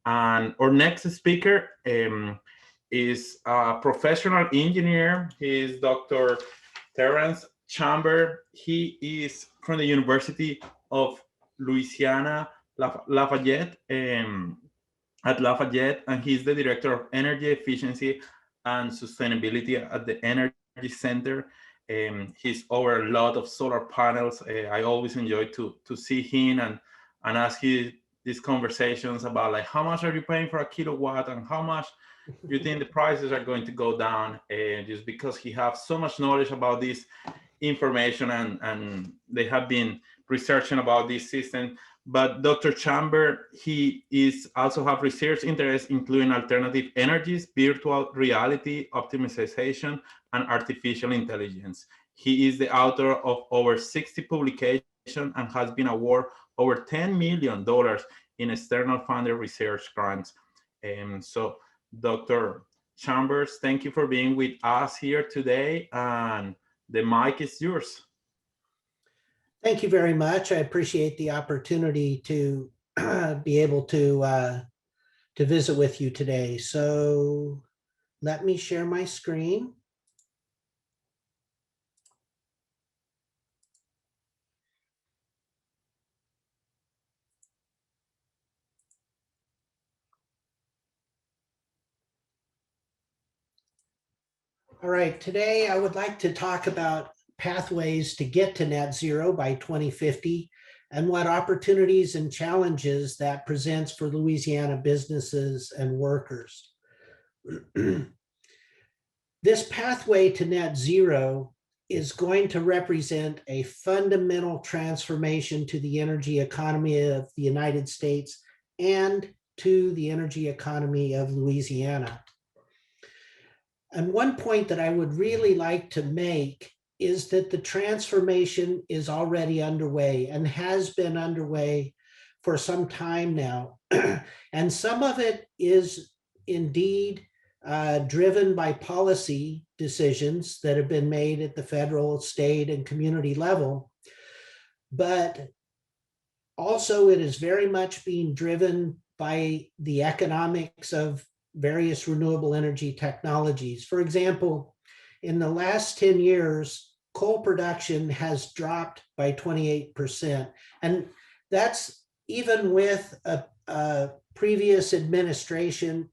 And our next speaker is a professional engineer. He is Dr. Terrence Chamber. He is from the University of Louisiana, Lafayette, at Lafayette, and he's the director of energy efficiency and sustainability at the Energy Center. He's over a lot of solar panels. I always enjoy to see him and ask you these conversations about like how much are you paying for a kilowatt and how much you think the prices are going to go down, just because he has so much knowledge about this information and they have been researching about this system. But Dr. Chamber, he is also have research interests including alternative energies, virtual reality, optimization, and artificial intelligence. He is the author of over 60 publications and has been awarded over $10 million in external funded research grants. So Dr. Chambers, thank you for being with us here today, and the mic is yours. Thank you very much. I appreciate the opportunity to be able to visit with you today. So let me share my screen. All right, today I would like to talk about pathways to get to net zero by 2050 and what opportunities and challenges that presents for Louisiana businesses and workers. This pathway to net zero is going to represent a fundamental transformation to the energy economy of the United States and to the energy economy of Louisiana. And one point that I would really like to make is that the transformation is already underway and has been underway for some time now. And some of it is indeed driven by policy decisions that have been made at the federal, state, and community level. But also it is very much being driven by the economics of various renewable energy technologies. For example, in the last 10 years, coal production has dropped by 28%. And that's even with a previous administration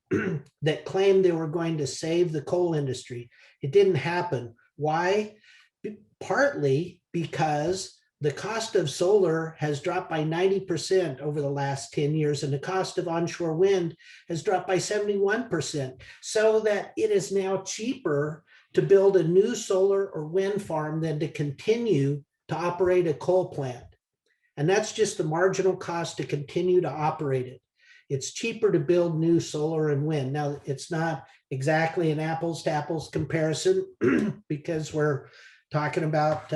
that claimed they were going to save the coal industry. It didn't happen. Why? Partly because the cost of solar has dropped by 90% over the last 10 years, and the cost of onshore wind has dropped by 71%, so that it is now cheaper to build a new solar or wind farm than to continue to operate a coal plant. And that's just the marginal cost to continue to operate it. It's cheaper to build new solar and wind. Now, it's not exactly an apples to apples comparison because we're talking about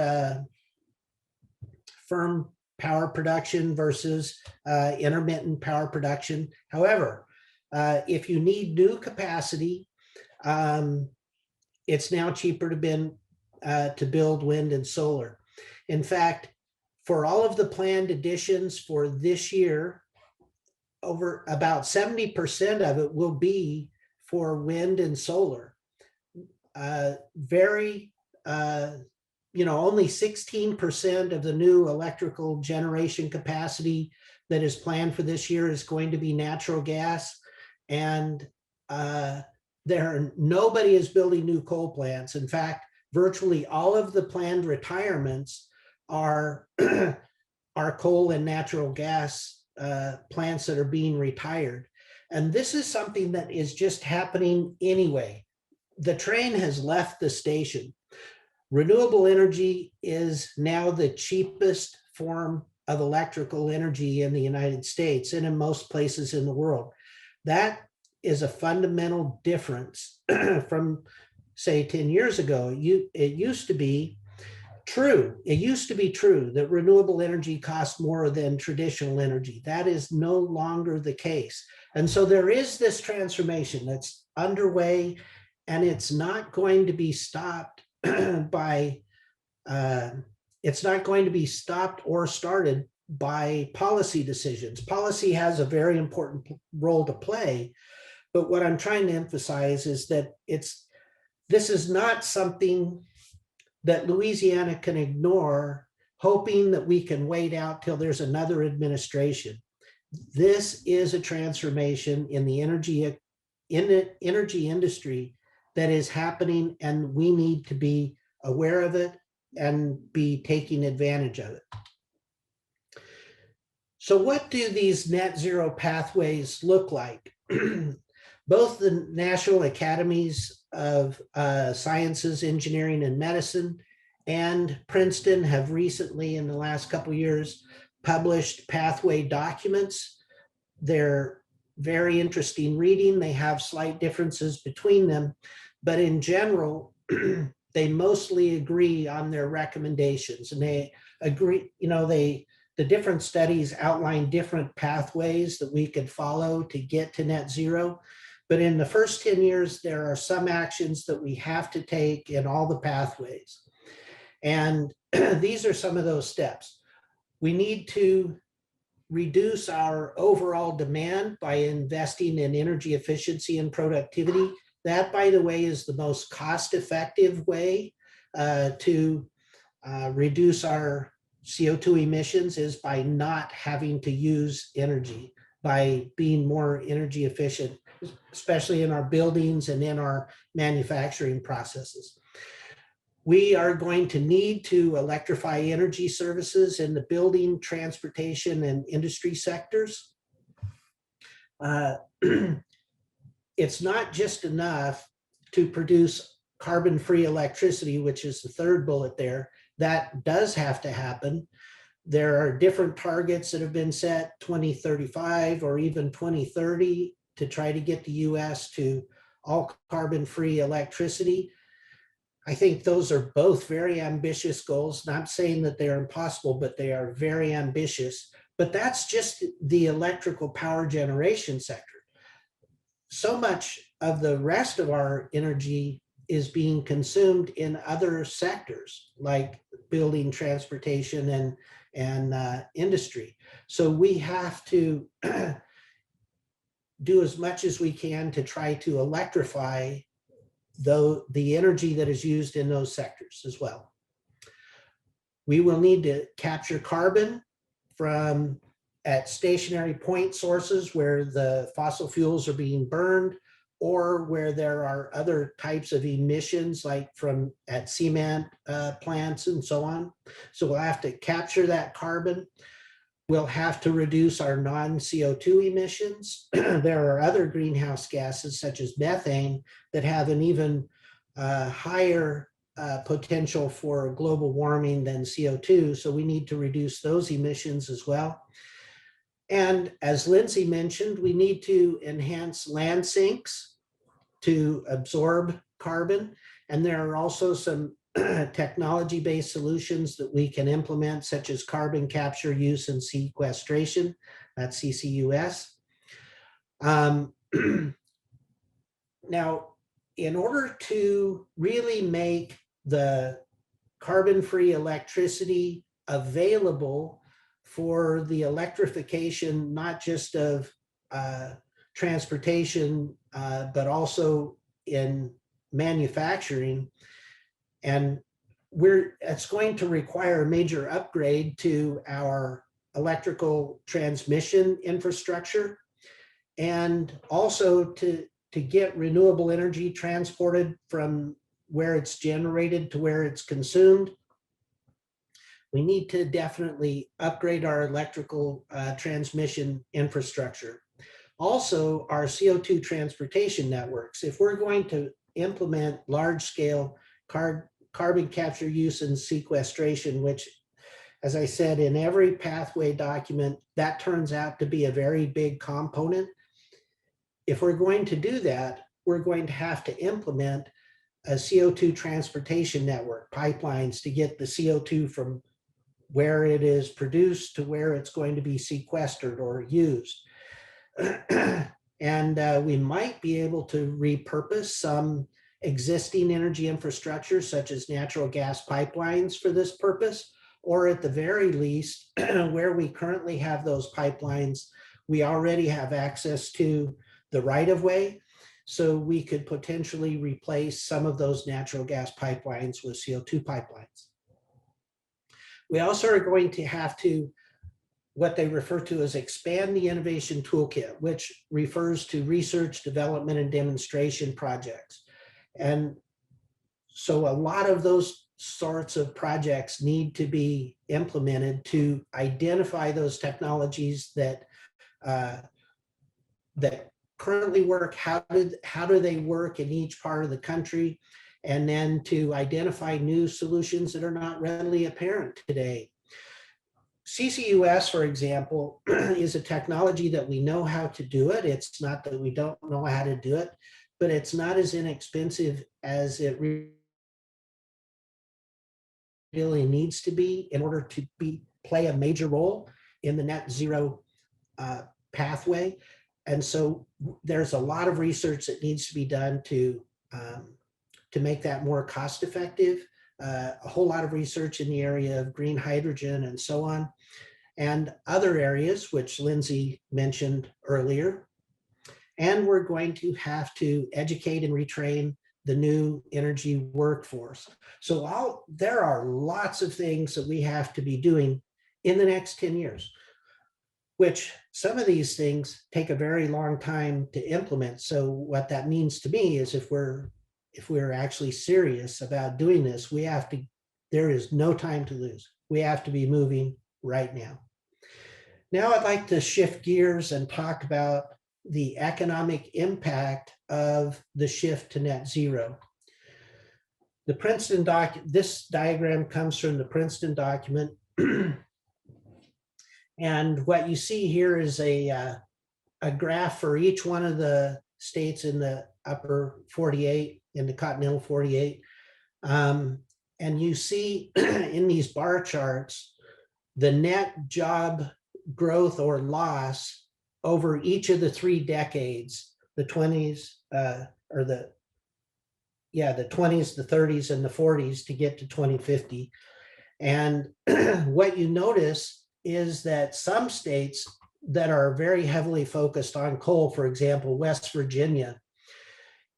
firm power production versus intermittent power production. However, if you need new capacity, it's now cheaper to build wind and solar. In fact, for all of the planned additions for this year, over about 70% of it will be for wind and solar. Only 16% of the new electrical generation capacity that is planned for this year is going to be natural gas. And nobody is building new coal plants. In fact, virtually all of the planned retirements are coal and natural gas plants that are being retired. And this is something that is just happening anyway. The train has left the station. Renewable energy is now the cheapest form of electrical energy in the United States and in most places in the world. That is a fundamental difference from, say, 10 years ago. It used to be true that renewable energy costs more than traditional energy. That is no longer the case. And so there is this transformation that's underway, and it's not going to be stopped it's not going to be stopped or started by policy decisions. Policy has a very important role to play, but what I'm trying to emphasize is that this is not something that Louisiana can ignore, hoping that we can wait out till there's another administration. This is a transformation in the energy industry that is happening, and we need to be aware of it and be taking advantage of it. So what do these net zero pathways look like? Both the National Academies of Sciences, Engineering, and Medicine and Princeton have recently, in the last couple of years, published pathway documents. They're very interesting reading. They have slight differences between them, but in general, they mostly agree on their recommendations, and they agree, the different studies outline different pathways that we could follow to get to net zero. But in the first 10 years, there are some actions that we have to take in all the pathways. And these are some of those steps. We need to reduce our overall demand by investing in energy efficiency and productivity. That, by the way, is the most cost-effective way to reduce our CO2 emissions, is by not having to use energy, by being more energy efficient, especially in our buildings and in our manufacturing processes. We are going to need to electrify energy services in the building, transportation, and industry sectors. It's not just enough to produce carbon-free electricity, which is the third bullet there. That does have to happen. There are different targets that have been set, 2035 or even 2030, to try to get the US to all carbon-free electricity. I think those are both very ambitious goals. Not saying that they are impossible, but they are very ambitious. But that's just the electrical power generation sector. So much of the rest of our energy is being consumed in other sectors like building, transportation, and industry. So we have to do as much as we can to try to electrify the energy that is used in those sectors as well. We will need to capture carbon from at stationary point sources where the fossil fuels are being burned, or where there are other types of emissions, like from at cement plants and so on. So we'll have to capture that carbon. We'll have to reduce our non-CO2 emissions. There are other greenhouse gases, such as methane, that have an even higher potential for global warming than CO2. So we need to reduce those emissions as well. And as Lindsay mentioned, we need to enhance land sinks to absorb carbon. And there are also some technology-based solutions that we can implement, such as carbon capture, use, and sequestration. That's CCUS. Now, in order to really make the carbon-free electricity available for the electrification, not just of transportation, but also in manufacturing, and it's going to require a major upgrade to our electrical transmission infrastructure, and also to get renewable energy transported from where it's generated to where it's consumed. We need to definitely upgrade our electrical transmission infrastructure. Also, our CO2 transportation networks. If we're going to implement large-scale carbon capture, use, and sequestration, which, as I said, in every pathway document, that turns out to be a very big component. If we're going to do that, we're going to have to implement a CO2 transportation network, pipelines, to get the CO2 from where it is produced to where it's going to be sequestered or used. And we might be able to repurpose some existing energy infrastructure, such as natural gas pipelines, for this purpose, or at the very least, where we currently have those pipelines, we already have access to the right-of-way. So we could potentially replace some of those natural gas pipelines with CO2 pipelines. We also are going to have to, what they refer to as expand the innovation toolkit, which refers to research, development, and demonstration projects. And so a lot of those sorts of projects need to be implemented to identify those technologies that that currently work, how do they work in each part of the country, and then to identify new solutions that are not readily apparent today. CCUS, for example, is a technology that we know how to do it. It's not that we don't know how to do it, but it's not as inexpensive as it really needs to be in order to play a major role in the net zero pathway. And so there's a lot of research that needs to be done to make that more cost effective. A whole lot of research in the area of green hydrogen and so on, and other areas which Lindsay mentioned earlier. And we're going to have to educate and retrain the new energy workforce. So there are lots of things that we have to be doing in the next 10 years, which some of these things take a very long time to implement. So what that means to me is if we're actually serious about doing this, there is no time to lose. We have to be moving right now. Now I'd like to shift gears and talk about the economic impact of the shift to net zero. The Princeton this diagram comes from the Princeton document. And what you see here is a graph for each one of the states in the upper 48, in the continental 48. And you see in these bar charts, the net job growth or loss over each of the 3 decades, the 20s, the 20s, the 30s, and the 40s to get to 2050. And what you notice is that some states that are very heavily focused on coal, for example, West Virginia,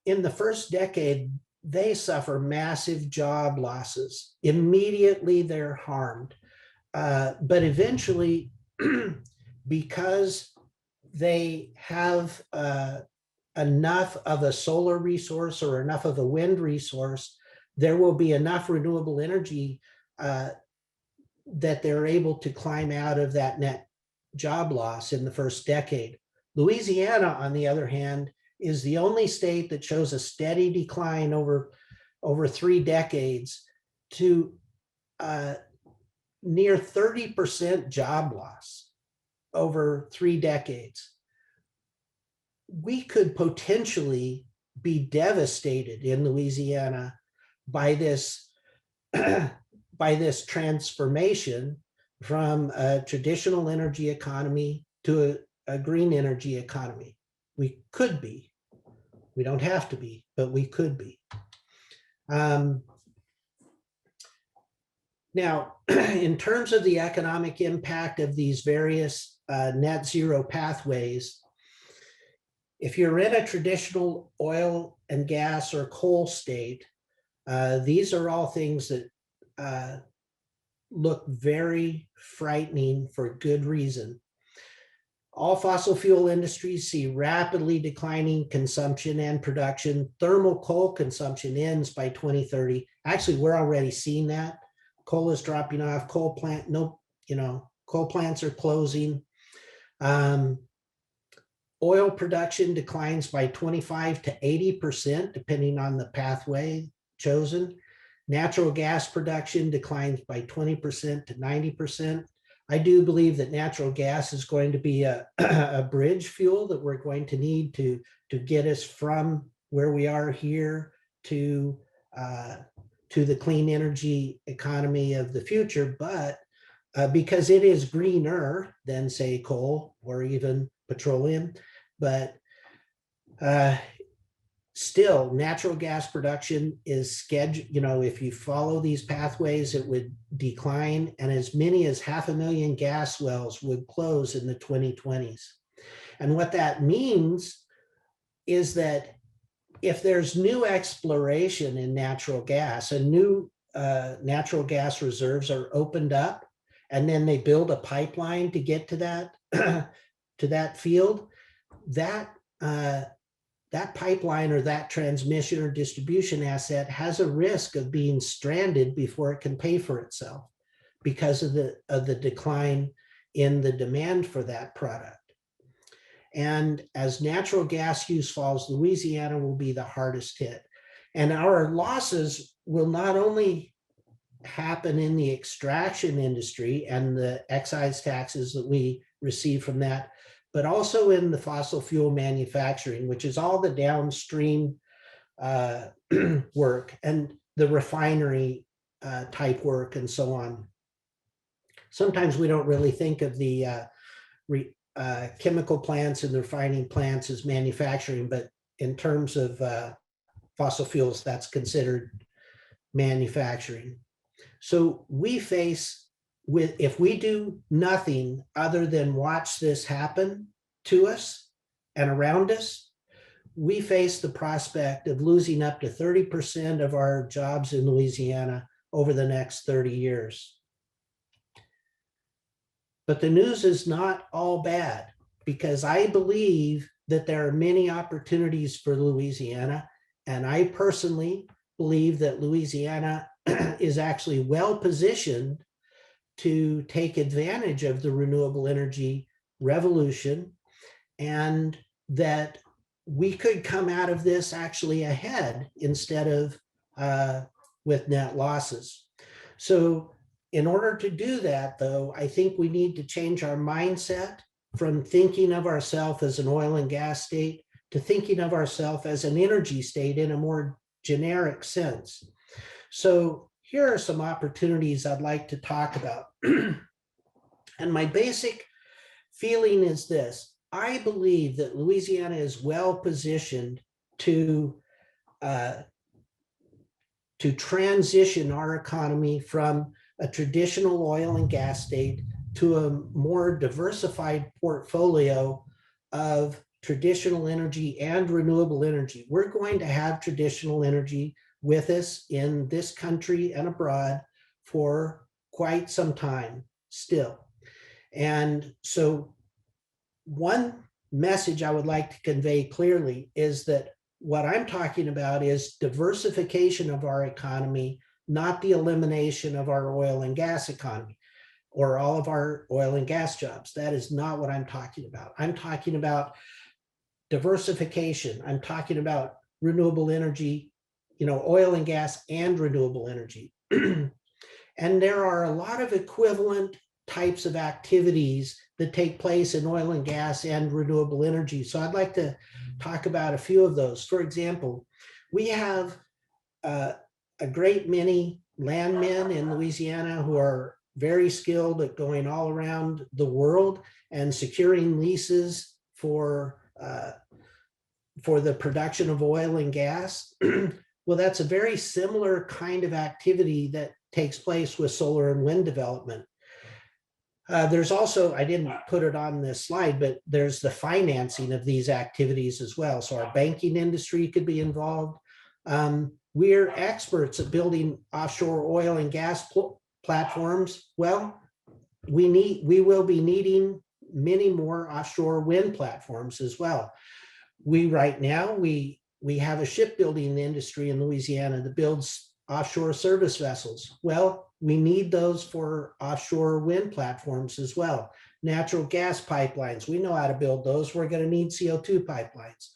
in the first decade, they suffer massive job losses. Immediately they're harmed. But eventually, because they have enough of a solar resource or enough of a wind resource, there will be enough renewable energy that they're able to climb out of that net job loss in the first decade. Louisiana, on the other hand, is the only state that shows a steady decline over 3 decades to near 30% job loss over 3 decades. We could potentially be devastated in Louisiana by this transformation from a traditional energy economy to a green energy economy. We could be. We don't have to be, but we could be. Now, in terms of the economic impact of these various net zero pathways, if you're in a traditional oil and gas or coal state, these are all things that look very frightening for good reason. All fossil fuel industries see rapidly declining consumption and production. Thermal coal consumption ends by 2030. Actually, we're already seeing that. Coal is dropping off. Coal plants are closing. Oil production declines by 25 to 80%, depending on the pathway chosen. Natural gas production declines by 20% to 90%. I do believe that natural gas is going to be a bridge fuel that we're going to need to get us from where we are here to the clean energy economy of the future. But because it is greener than, say, coal or even petroleum, but still natural gas production is scheduled, if you follow these pathways, it would decline, and as many as 500,000 gas wells would close in the 2020s. And what that means is that if there's new exploration in natural gas and new natural gas reserves are opened up, and then they build a pipeline to get to that to that field, that pipeline or that transmission or distribution asset has a risk of being stranded before it can pay for itself because of the decline in the demand for that product. And as natural gas use falls, Louisiana will be the hardest hit. And our losses will not only happen in the extraction industry and the excise taxes that we receive from that, but also in the fossil fuel manufacturing, which is all the downstream work and the refinery type work and so on. Sometimes we don't really think of the chemical plants and the refining plants as manufacturing, but in terms of fossil fuels, that's considered manufacturing. So we face if we do nothing other than watch this happen to us and around us, we face the prospect of losing up to 30% of our jobs in Louisiana over the next 30 years. But the news is not all bad, because I believe that there are many opportunities for Louisiana. And I personally believe that Louisiana is actually well positioned to take advantage of the renewable energy revolution, and that we could come out of this actually ahead instead of with net losses. So in order to do that, though, I think we need to change our mindset from thinking of ourselves as an oil and gas state to thinking of ourselves as an energy state in a more generic sense. So here are some opportunities I'd like to talk about. And my basic feeling is this: I believe that Louisiana is well positioned to transition our economy from a traditional oil and gas state to a more diversified portfolio of traditional energy and renewable energy. We're going to have traditional energy with us in this country and abroad for quite some time still. And so one message I would like to convey clearly is that what I'm talking about is diversification of our economy, not the elimination of our oil and gas economy or all of our oil and gas jobs. That is not what I'm talking about. I'm talking about diversification. I'm talking about renewable energy, oil and gas and renewable energy. And there are a lot of equivalent types of activities that take place in oil and gas and renewable energy. So I'd like to talk about a few of those. For example, we have a great many landmen in Louisiana who are very skilled at going all around the world and securing leases for the production of oil and gas. Well, that's a very similar kind of activity that takes place with solar and wind development. There's also, I didn't put it on this slide, but there's the financing of these activities as well. So our banking industry could be involved. We're experts at building offshore oil and gas platforms. Well, we will be needing many more offshore wind platforms as well. Right now, we have a shipbuilding industry in Louisiana that builds offshore service vessels. Well, we need those for offshore wind platforms as well. Natural gas pipelines, we know how to build those. We're going to need CO2 pipelines.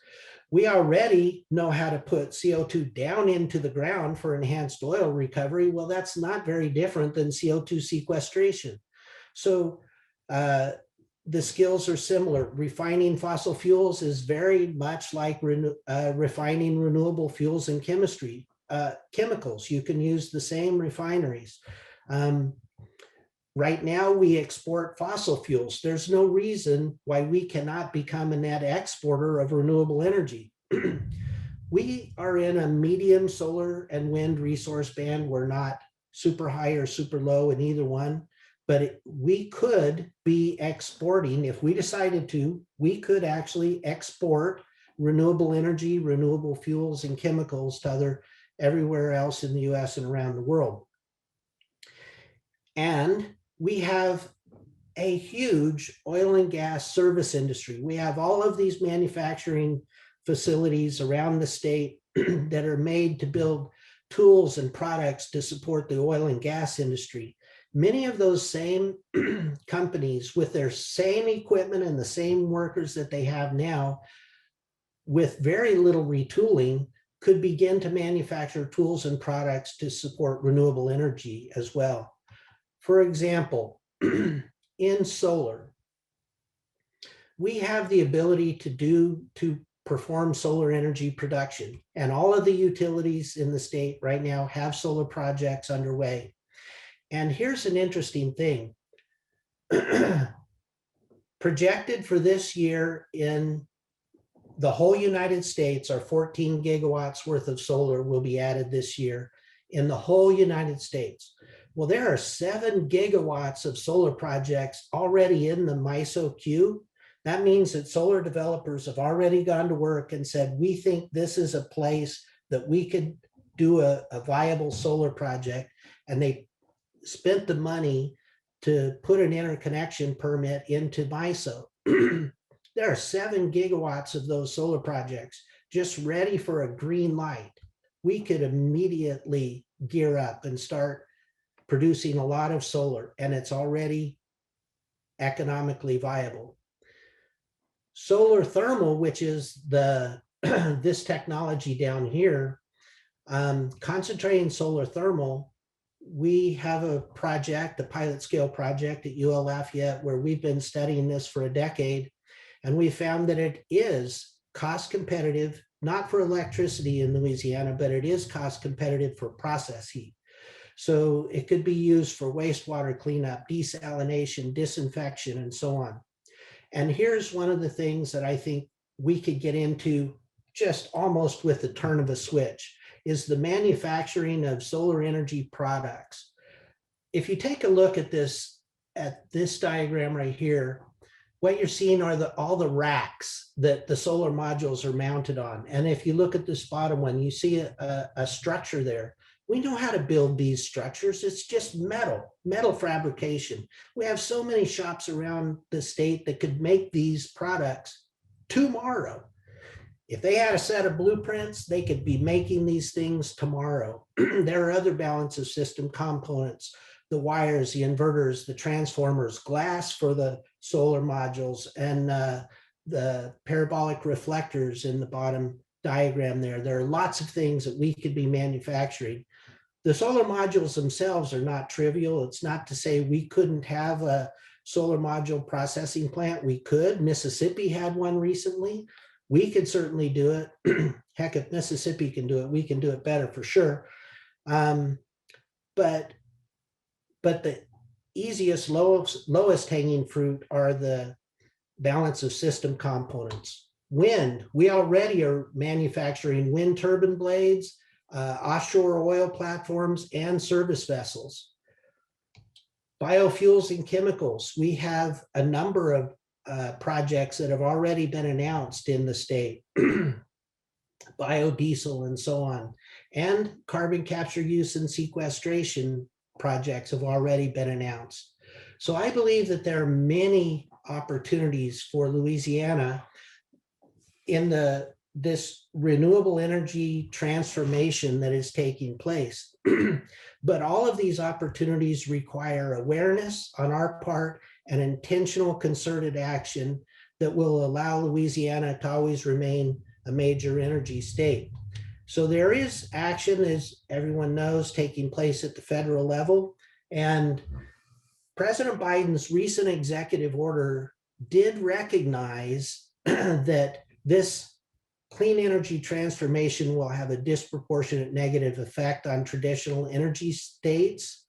We already know how to put CO2 down into the ground for enhanced oil recovery. Well, that's not very different than CO2 sequestration. So the skills are similar. Refining fossil fuels is very much like refining renewable fuels and chemicals. You can use the same refineries. Right now, we export fossil fuels. There's no reason why we cannot become a net exporter of renewable energy. We are in a medium solar and wind resource band. We're not super high or super low in either one, but we could be exporting, if we decided to, we could actually export renewable energy, renewable fuels, and chemicals to everywhere else in the US and around the world. And we have a huge oil and gas service industry. We have all of these manufacturing facilities around the state that are made to build tools and products to support the oil and gas industry. Many of those same companies with their same equipment and the same workers that they have now, with very little retooling, could begin to manufacture tools and products to support renewable energy as well. For example, in solar, we have the ability to perform solar energy production, and all of the utilities in the state right now have solar projects underway. And here's an interesting thing. Projected for this year in the whole United States are 14 gigawatts worth of solar will be added this year in the whole United States. Well, there are 7 gigawatts of solar projects already in the MISO queue. That means that solar developers have already gone to work and said, we think this is a place that we could do a viable solar project. And they spent the money to put an interconnection permit into MISO. There are 7 gigawatts of those solar projects just ready for a green light. We could immediately gear up and start producing a lot of solar, and it's already economically viable. Solar thermal, which is this technology down here, concentrating solar thermal, we have a project, a pilot scale project at UL Lafayette, where we've been studying this for a decade, and we found that it is cost competitive, not for electricity in Louisiana, but it is cost competitive for process heat. So it could be used for wastewater cleanup, desalination, disinfection, and so on. And here's one of the things that I think we could get into just almost with the turn of a switch, is the manufacturing of solar energy products. If you take a look at this diagram right here, what you're seeing are all the racks that the solar modules are mounted on. And if you look at this bottom one, you see a structure there. We know how to build these structures. It's just metal fabrication. We have so many shops around the state that could make these products tomorrow. If they had a set of blueprints, they could be making these things tomorrow. There are other balance of system components, the wires, the inverters, the transformers, glass for the solar modules, and the parabolic reflectors in the bottom diagram there. There are lots of things that we could be manufacturing. The solar modules themselves are not trivial. It's not to say we couldn't have a solar module processing plant. We could. Mississippi had one recently. We could certainly do it. Heck, if Mississippi can do it, we can do it better for sure. But the easiest, lowest hanging fruit are the balance of system components. Wind, we already are manufacturing wind turbine blades, offshore oil platforms, and service vessels. Biofuels and chemicals, we have a number of projects that have already been announced in the state, biodiesel and so on, and carbon capture use and sequestration projects have already been announced. So I believe that there are many opportunities for Louisiana in this renewable energy transformation that is taking place. But all of these opportunities require awareness on our part and intentional concerted action that will allow Louisiana to always remain a major energy state. So there is action, as everyone knows, taking place at the federal level. And President Biden's recent executive order did recognize that this clean energy transformation will have a disproportionate negative effect on traditional energy states,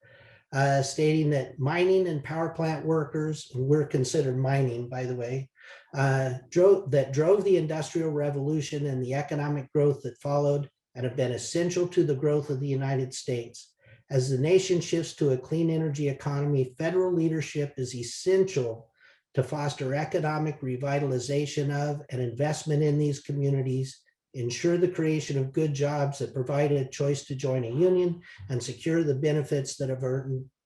stating that mining and power plant workers, and we're considered mining, by the way, that drove the Industrial Revolution and the economic growth that followed, and have been essential to the growth of the United States. As the nation shifts to a clean energy economy, federal leadership is essential to foster economic revitalization of and investment in these communities, ensure the creation of good jobs that provide a choice to join a union, and secure the benefits that have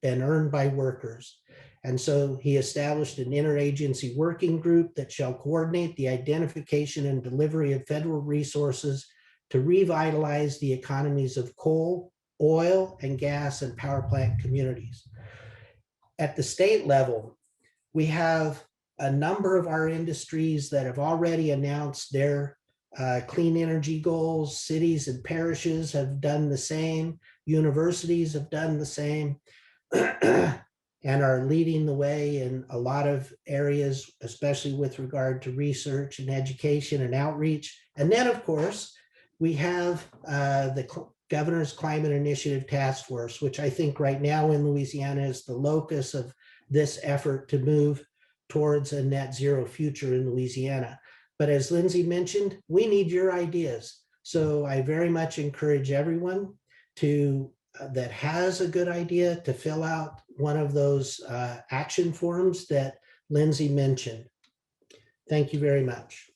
been earned by workers. And so he established an interagency working group that shall coordinate the identification and delivery of federal resources to revitalize the economies of coal, oil, and gas and power plant communities. At the state level, we have a number of our industries that have already announced their clean energy goals. Cities and parishes have done the same. Universities have done the same. And are leading the way in a lot of areas, especially with regard to research and education and outreach. And then, of course, we have the Governor's Climate Initiative Task Force, which I think right now in Louisiana is the locus of this effort to move towards a net zero future in Louisiana. But as Lindsay mentioned, we need your ideas. So I very much encourage everyone to that has a good idea to fill out one of those action forms that Lindsay mentioned. Thank you very much.